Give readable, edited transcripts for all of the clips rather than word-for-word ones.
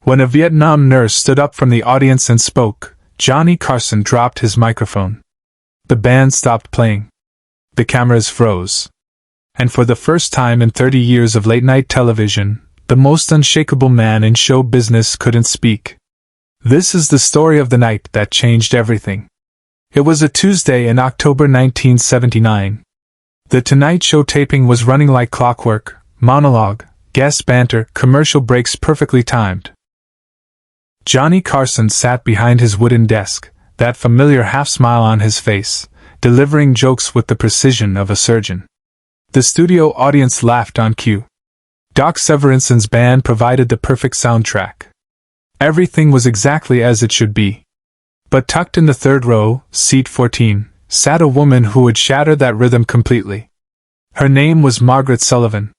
When a Vietnam nurse stood up from the audience and spoke, Johnny Carson dropped his microphone. The band stopped playing. The cameras froze. And for the first time in 30 years of late-night television, the most unshakable man in show business couldn't speak. This is the story of the night that changed everything. It was a Tuesday in October 1979. The Tonight Show taping was running like clockwork, monologue, guest banter, commercial breaks perfectly timed. Johnny Carson sat behind his wooden desk, that familiar half-smile on his face, delivering jokes with the precision of a surgeon. The studio audience laughed on cue. Doc Severinsen's band provided the perfect soundtrack. Everything was exactly as it should be. But tucked in the third row, seat 14, sat a woman who would shatter that rhythm completely. Her name was Margaret Sullivan.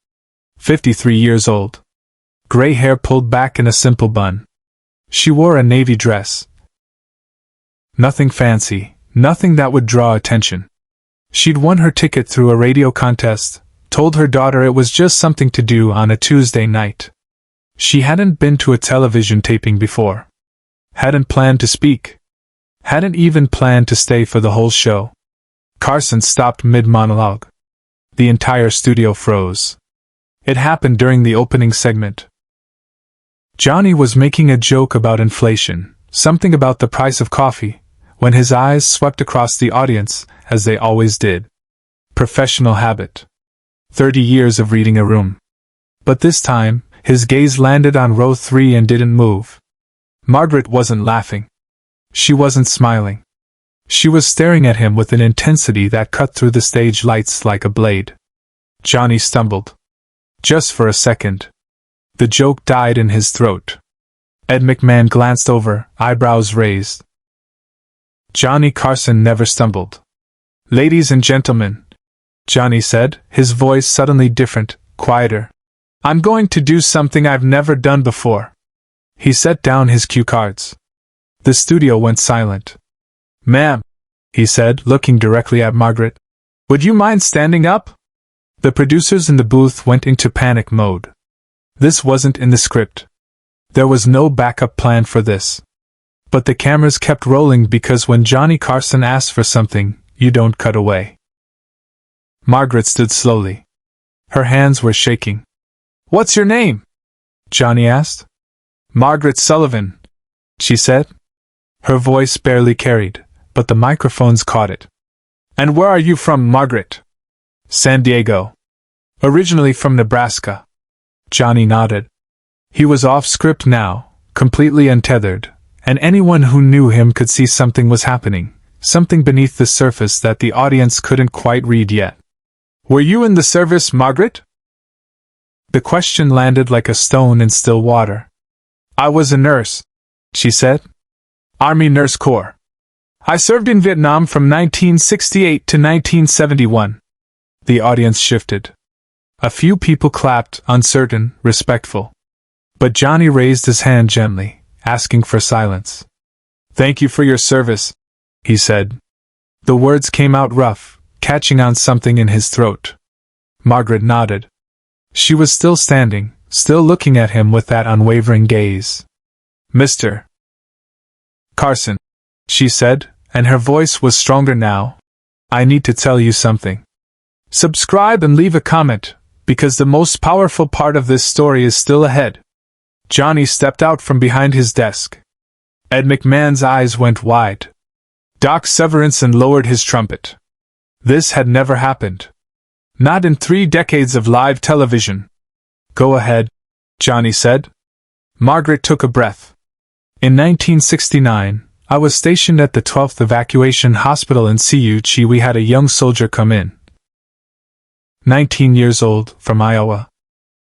53 years old. Gray hair pulled back in a simple bun. She wore a navy dress. Nothing fancy, nothing that would draw attention. She'd won her ticket through a radio contest, told her daughter it was just something to do on a Tuesday night. She hadn't been to a television taping before. Hadn't planned to speak. Hadn't even planned to stay for the whole show. Carson stopped mid-monologue. The entire studio froze. It happened during the opening segment. Johnny was making a joke about inflation, something about the price of coffee, when his eyes swept across the audience, as they always did. Professional habit. 30 years of reading a room. But this time, his gaze landed on row 3 and didn't move. Margaret wasn't laughing. She wasn't smiling. She was staring at him with an intensity that cut through the stage lights like a blade. Johnny stumbled. Just for a second. The joke died in his throat. Ed McMahon glanced over, eyebrows raised. Johnny Carson never stumbled. "Ladies and gentlemen," Johnny said, his voice suddenly different, quieter. "I'm going to do something I've never done before." He set down his cue cards. The studio went silent. "Ma'am," he said, looking directly at Margaret, "would you mind standing up?" The producers in the booth went into panic mode. This wasn't in the script. There was no backup plan for this. But the cameras kept rolling because when Johnny Carson asks for something, you don't cut away. Margaret stood slowly. Her hands were shaking. "What's your name?" Johnny asked. "Margaret Sullivan," she said. Her voice barely carried, but the microphones caught it. "And where are you from, Margaret?" "San Diego. Originally from Nebraska." Johnny nodded. He was off script now, completely untethered, and anyone who knew him could see something was happening, something beneath the surface that the audience couldn't quite read yet. "Were you in the service, Margaret?" The question landed like a stone in still water. "I was a nurse," she said. "Army Nurse Corps. I served in Vietnam from 1968 to 1971. The audience shifted. A few people clapped, uncertain, respectful. But Johnny raised his hand gently, asking for silence. "Thank you for your service," he said. The words came out rough, catching on something in his throat. Margaret nodded. She was still standing, still looking at him with that unwavering gaze. "Mr. Carson," she said, and her voice was stronger now. "I need to tell you something. Subscribe and leave a comment, because the most powerful part of this story is still ahead." Johnny stepped out from behind his desk. Ed McMahon's eyes went wide. Doc Severinsen lowered his trumpet. This had never happened. Not in 3 decades of live television. "Go ahead," Johnny said. Margaret took a breath. "In 1969, I was stationed at the 12th Evacuation Hospital in Siuchi. We had a young soldier come in. 19 years old, from Iowa.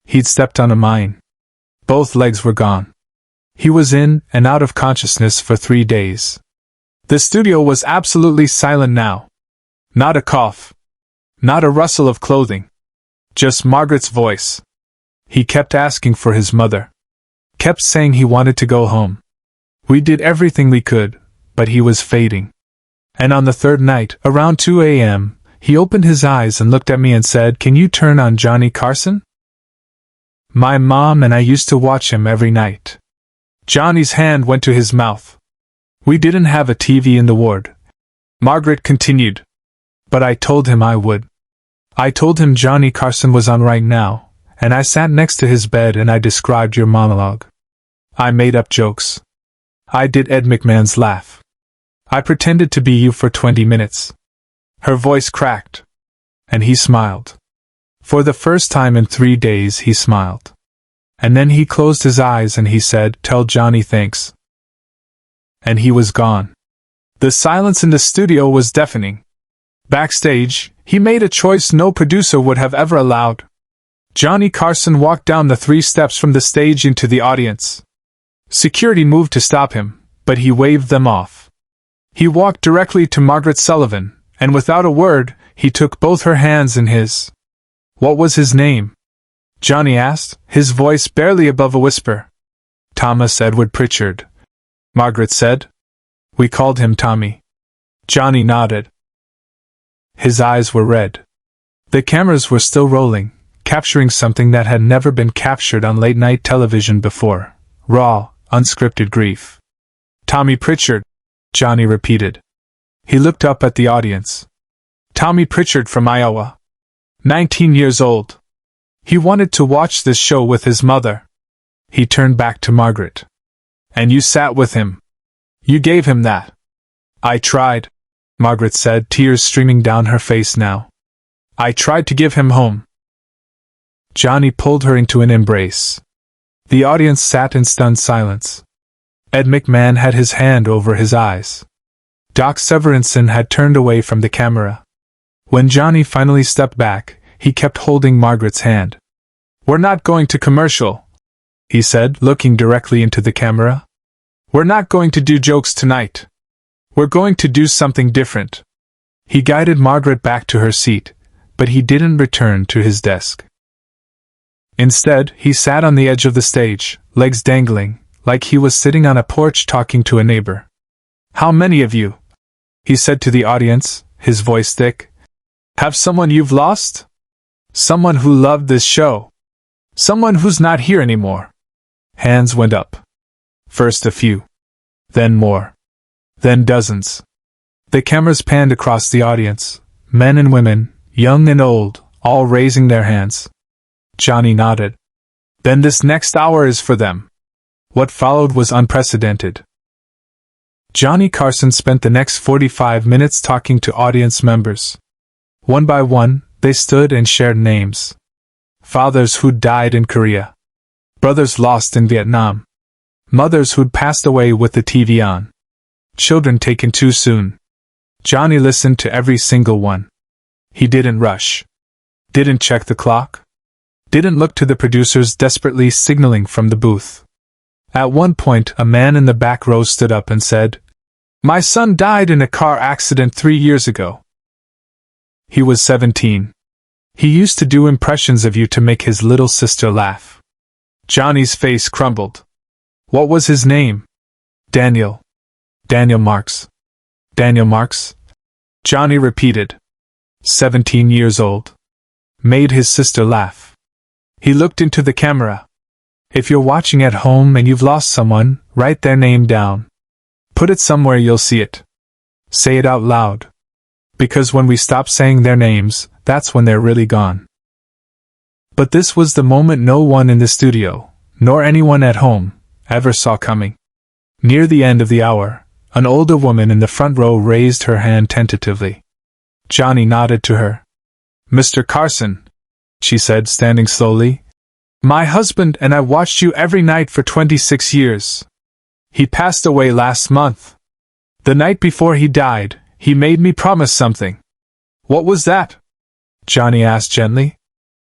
He'd stepped on a mine. Both legs were gone. He was in and out of consciousness for 3 days. The studio was absolutely silent now. Not a cough. Not a rustle of clothing. Just Margaret's voice. He kept asking for his mother. Kept saying he wanted to go home. We did everything we could, but he was fading. And on the 3rd night, around 2 a.m., he opened his eyes and looked at me and said, 'Can you turn on Johnny Carson?' My mom and I used to watch him every night. Johnny's hand went to his mouth. We didn't have a TV in the ward. Margaret continued. But I told him I would. I told him Johnny Carson was on right now, and I sat next to his bed and I described your monologue. I made up jokes. I did Ed McMahon's laugh. I pretended to be you for 20 minutes. Her voice cracked. And he smiled. For the first time in 3 days he smiled. And then he closed his eyes and he said, "Tell Johnny thanks." And he was gone. The silence in the studio was deafening. Backstage, he made a choice no producer would have ever allowed. Johnny Carson walked down the 3 steps from the stage into the audience. Security moved to stop him, but he waved them off. He walked directly to Margaret Sullivan, and without a word, he took both her hands in his. What was his name? Johnny asked, his voice barely above a whisper. Thomas Edward Pritchard, Margaret said. We called him Tommy. Johnny nodded. His eyes were red. The cameras were still rolling, capturing something that had never been captured on late-night television before. Raw, unscripted grief. Tommy Pritchard, Johnny repeated. He looked up at the audience. Tommy Pritchard from Iowa. 19 years old. He wanted to watch this show with his mother. He turned back to Margaret. And you sat with him. You gave him that. I tried, Margaret said, tears streaming down her face now. I tried to give him home. Johnny pulled her into an embrace. The audience sat in stunned silence. Ed McMahon had his hand over his eyes. Doc Severinsen had turned away from the camera. When Johnny finally stepped back, he kept holding Margaret's hand. We're not going to commercial, he said, looking directly into the camera. We're not going to do jokes tonight. We're going to do something different. He guided Margaret back to her seat, but he didn't return to his desk. Instead, he sat on the edge of the stage, legs dangling, like he was sitting on a porch talking to a neighbor. How many of you, he said to the audience, his voice thick, have someone you've lost? Someone who loved this show. Someone who's not here anymore. Hands went up. First a few. Then more. Then dozens. The cameras panned across the audience, men and women, young and old, all raising their hands. Johnny nodded. Then this next hour is for them. What followed was unprecedented. Johnny Carson spent the next 45 minutes talking to audience members. One by one, they stood and shared names. Fathers who'd died in Korea. Brothers lost in Vietnam. Mothers who'd passed away with the TV on. Children taken too soon. Johnny listened to every single one. He didn't rush. Didn't check the clock. Didn't look to the producers desperately signaling from the booth. At one point, a man in the back row stood up and said, "My son died in a car accident 3 years ago. He was 17. He used to do impressions of you to make his little sister laugh." Johnny's face crumbled. What was his name? Daniel. Daniel Marks. Daniel Marks? Johnny repeated. 17 years old. Made his sister laugh. He looked into the camera. If you're watching at home and you've lost someone, write their name down. Put it somewhere you'll see it. Say it out loud. Because when we stop saying their names, that's when they're really gone. But this was the moment no one in the studio, nor anyone at home, ever saw coming. Near the end of the hour, an older woman in the front row raised her hand tentatively. Johnny nodded to her. "Mr. Carson," she said, standing slowly. "My husband and I watched you every night for 26 years. He passed away last month. The night before he died, he made me promise something." "What was that?" Johnny asked gently.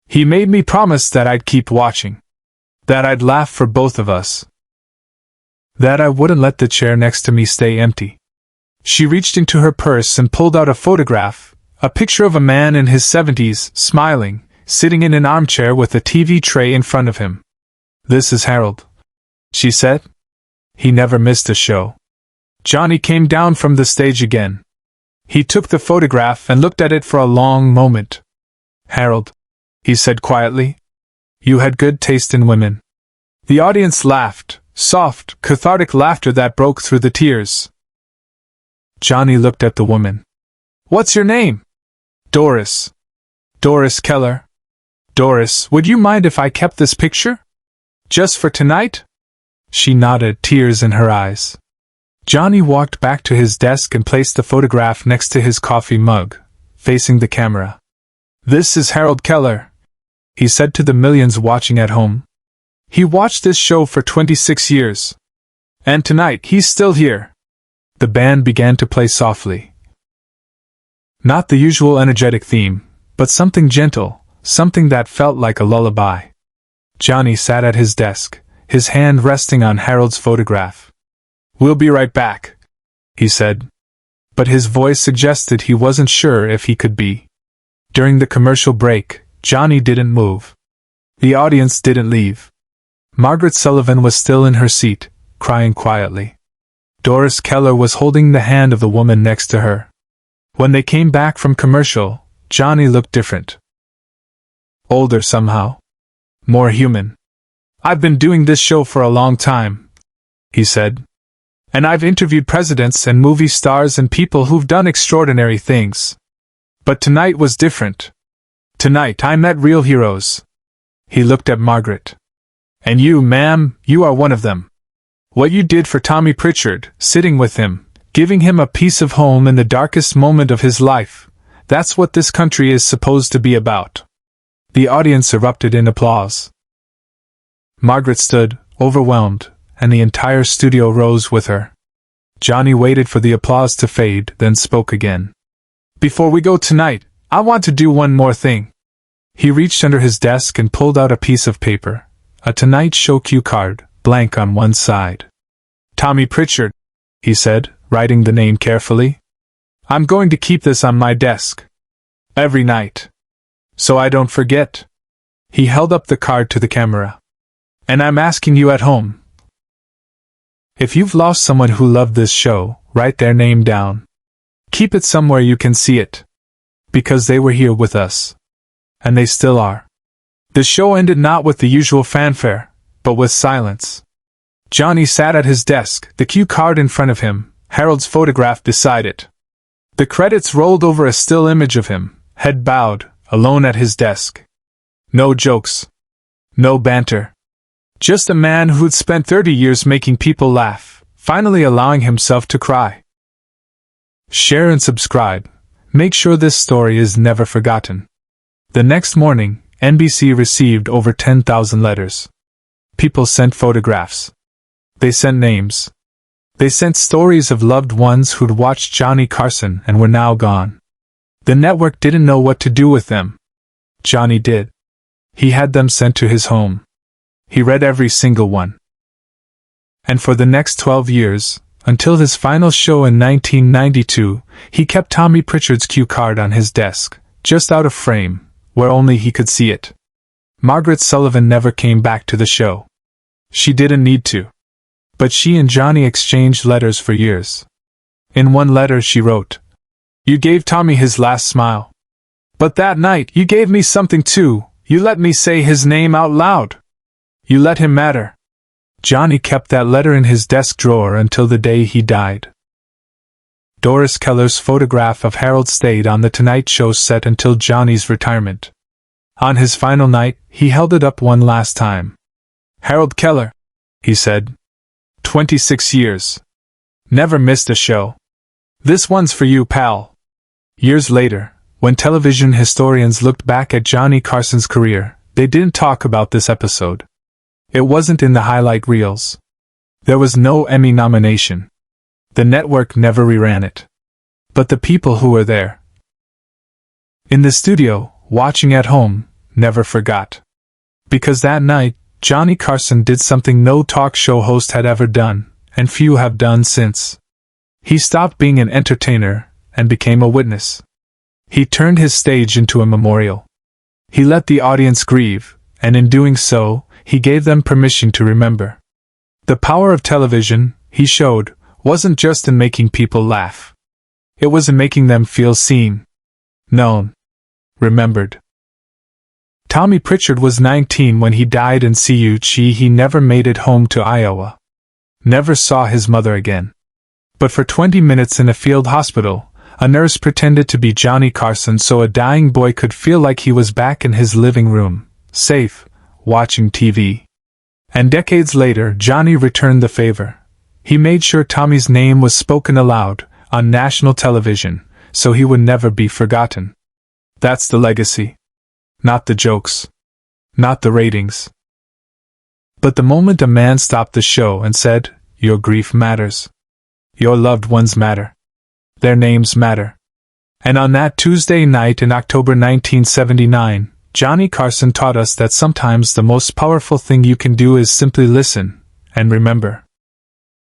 "He made me promise that I'd keep watching. That I'd laugh for both of us. That I wouldn't let the chair next to me stay empty." She reached into her purse and pulled out a photograph, a picture of a man in his 70s, smiling, sitting in an armchair with a TV tray in front of him. "This is Harold," she said. "He never missed a show." Johnny came down from the stage again. He took the photograph and looked at it for a long moment. "Harold," he said quietly, "you had good taste in women." The audience laughed, Soft, cathartic laughter that broke through the tears. Johnny looked at the woman. "What's your name?" "Doris. Doris Keller." "Doris, would you mind if I kept this picture? Just for tonight?" She nodded, tears in her eyes. Johnny walked back to his desk and placed the photograph next to his coffee mug, facing the camera. "This is Harold Keller," he said to the millions watching at home. "He watched this show for 26 years. And tonight, he's still here." The band began to play softly. Not the usual energetic theme, but something gentle, something that felt like a lullaby. Johnny sat at his desk, his hand resting on Harold's photograph. "We'll be right back," he said. But his voice suggested he wasn't sure if he could be. During the commercial break, Johnny didn't move. The audience didn't leave. Margaret Sullivan was still in her seat, crying quietly. Doris Keller was holding the hand of the woman next to her. When they came back from commercial, Johnny looked different. Older somehow. More human. "I've been doing this show for a long time," he said. "And I've interviewed presidents and movie stars and people who've done extraordinary things. But tonight was different. Tonight I met real heroes." He looked at Margaret. "And you, ma'am, you are one of them. What you did for Tommy Pritchard, sitting with him, giving him a piece of home in the darkest moment of his life, that's what this country is supposed to be about." The audience erupted in applause. Margaret stood, overwhelmed, and the entire studio rose with her. Johnny waited for the applause to fade, then spoke again. "Before we go tonight, I want to do one more thing." He reached under his desk and pulled out a piece of paper, a Tonight Show cue card, blank on one side. "Tommy Pritchard," he said, writing the name carefully. "I'm going to keep this on my desk. Every night. So I don't forget." He held up the card to the camera. "And I'm asking you at home. If you've lost someone who loved this show, write their name down. Keep it somewhere you can see it. Because they were here with us. And they still are." The show ended not with the usual fanfare, but with silence. Johnny sat at his desk, the cue card in front of him, Harold's photograph beside it. The credits rolled over a still image of him, head bowed, alone at his desk. No jokes. No banter. Just a man who'd spent 30 years making people laugh, finally allowing himself to cry. Share and subscribe. Make sure this story is never forgotten. The next morning, NBC received over 10,000 letters. People sent photographs. They sent names. They sent stories of loved ones who'd watched Johnny Carson and were now gone. The network didn't know what to do with them. Johnny did. He had them sent to his home. He read every single one. And for the next 12 years, until his final show in 1992, he kept Tommy Pritchard's cue card on his desk, just out of frame, where only he could see it. Margaret Sullivan never came back to the show. She didn't need to. But she and Johnny exchanged letters for years. In one letter she wrote, "You gave Tommy his last smile. But that night you gave me something too. You let me say his name out loud. You let him matter." Johnny kept that letter in his desk drawer until the day he died. Doris Keller's photograph of Harold stayed on the Tonight Show set until Johnny's retirement. On his final night, he held it up one last time. "Harold Keller," he said. 26 years. Never missed a show. This one's for you, pal." Years later, when television historians looked back at Johnny Carson's career, they didn't talk about this episode. It wasn't in the highlight reels. There was no Emmy nomination. The network never reran it. But the people who were there, in the studio, watching at home, never forgot. Because that night, Johnny Carson did something no talk show host had ever done, and few have done since. He stopped being an entertainer, and became a witness. He turned his stage into a memorial. He let the audience grieve, and in doing so, he gave them permission to remember. The power of television, he showed, wasn't just in making people laugh. It was in making them feel seen, known, remembered. Tommy Pritchard was 19 when he died in Siouxsie. He never made it home to Iowa. never saw his mother again. But for 20 minutes in a field hospital, a nurse pretended to be Johnny Carson so a dying boy could feel like he was back in his living room, safe, watching TV. And decades later, Johnny returned the favor. He made sure Tommy's name was spoken aloud, on national television, so he would never be forgotten. That's the legacy. Not the jokes. Not the ratings. But the moment a man stopped the show and said, "Your grief matters. Your loved ones matter. Their names matter." And on that Tuesday night in October 1979, Johnny Carson taught us that sometimes the most powerful thing you can do is simply listen, and remember.